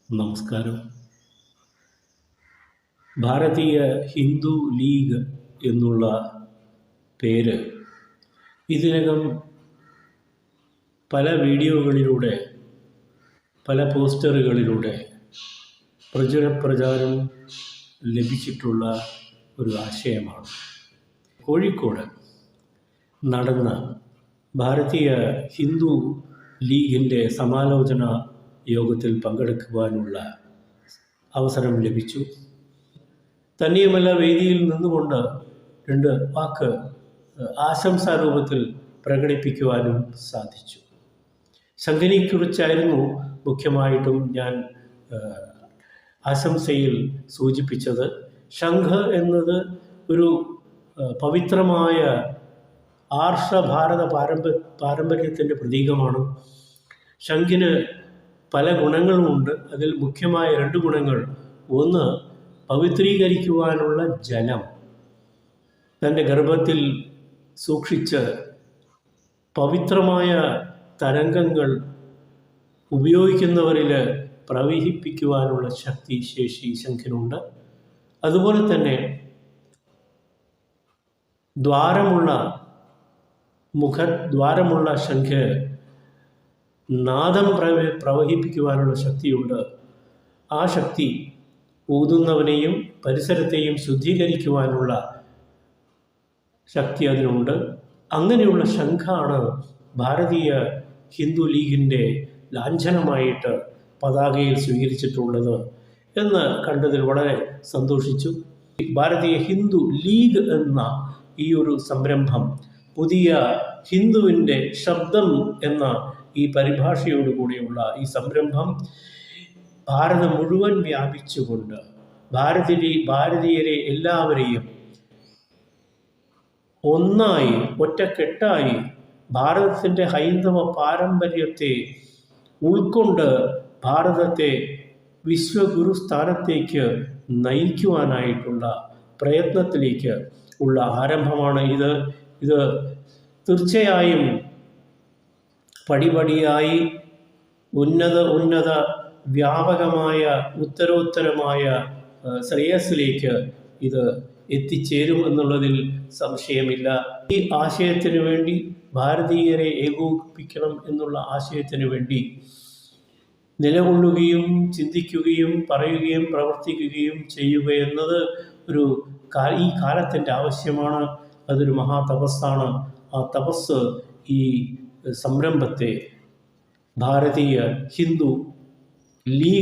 നമസ്കാരം. ഭാരതീയ ഹിന്ദു ലീഗ് എന്നുള്ള പേര് ഇതിനകം പല വീഡിയോകളിലൂടെ, പല പോസ്റ്ററുകളിലൂടെ പ്രചാരം ലഭിച്ചിട്ടുള്ള ഒരു ആശയമാണ്. കോഴിക്കോട് നടന്ന ഭാരതീയ ഹിന്ദു ലീഗിൻ്റെ സമാലോചന യോഗത്തിൽ പങ്കെടുക്കുവാനുള്ള അവസരം ലഭിച്ചു. തന്നെയുമല്ല, വേദിയിൽ നിന്നുകൊണ്ട് രണ്ട് വാക്ക് ആശംസാരൂപത്തിൽ പ്രകടിപ്പിക്കുവാനും സാധിച്ചു. ശംഖിനെക്കുറിച്ചായിരുന്നു മുഖ്യമായിട്ടും ഞാൻ ആശംസയിൽ സൂചിപ്പിച്ചത്. ശംഖ് എന്നത് ഒരു പവിത്രമായ ആർഷ ഭാരത പാരമ്പര്യത്തിൻ്റെ പ്രതീകമാണ്. ശംഖിന് പല ഗുണങ്ങളുമുണ്ട്. അതിൽ മുഖ്യമായ 2 ഗുണങ്ങൾ: ഒന്ന്, പവിത്രീകരിക്കുവാനുള്ള ജലം തൻ്റെ ഗർഭത്തിൽ സൂക്ഷിച്ച് പവിത്രമായ തരംഗങ്ങൾ ഉപയോഗിക്കുന്നവരിൽ പ്രവഹിപ്പിക്കുവാനുള്ള ശേഷി ശംഖിനുണ്ട്. അതുപോലെ തന്നെ മുഖദ്വാരമുള്ള ശംഖ് നാദം പ്രവഹിപ്പിക്കുവാനുള്ള ശക്തിയുണ്ട്. ആ ശക്തി ഊതുന്നവനെയും പരിസരത്തെയും ശുദ്ധീകരിക്കുവാനുള്ള ശക്തി അതിനുണ്ട്. അങ്ങനെയുള്ള ശംഖാണ് ഭാരതീയ ഹിന്ദു ലീഗിൻ്റെ ലാഞ്ചനമായിട്ട് പതാകയിൽ സ്വീകരിച്ചിട്ടുള്ളത് എന്ന് കണ്ടതിൽ വളരെ സന്തോഷിച്ചു. ഭാരതീയ ഹിന്ദു ലീഗ് എന്ന ഈ ഒരു സംരംഭം, പുതിയ ഹിന്ദുവിൻ്റെ ശബ്ദം എന്ന ഈ പരിഭാഷയോടുകൂടിയുള്ള ഈ സംരംഭം ഭാരതം മുഴുവൻ വ്യാപിച്ചുകൊണ്ട് ഭാരതീയരെ എല്ലാവരെയും ഒന്നായി, ഒറ്റക്കെട്ടായി ഭാരതത്തിൻ്റെ ഹൈന്ദവ പാരമ്പര്യത്തെ ഉൾക്കൊണ്ട് ഭാരതത്തെ വിശ്വഗുരു സ്ഥാനത്തേക്ക് നയിക്കുവാനായിട്ടുള്ള പ്രയത്നത്തിലേക്ക് ഉള്ള ആരംഭമാണ് ഇത്. തീർച്ചയായും പടിപടിയായി ഉന്നത വ്യാപകമായ ഉത്തരോത്തരമായ ശ്രേയസ്സിലേക്ക് ഇത് എത്തിച്ചേരും എന്നുള്ളതിൽ സംശയമില്ല. ഈ ആശയത്തിനു വേണ്ടി, ഭാരതീയരെ ഏകോപിപ്പിക്കണം എന്നുള്ള ആശയത്തിനു വേണ്ടി നിലകൊള്ളുകയും ചിന്തിക്കുകയും പറയുകയും പ്രവർത്തിക്കുകയും ചെയ്യുക എന്നത് ഈ കാലത്തിൻ്റെ ആവശ്യമാണ്. അതൊരു മഹാതപസ്സാണ്. ആ തപസ് ഈ സംരംഭത്തെ ഭാരതീയ ഹിന്ദു ലീഗ്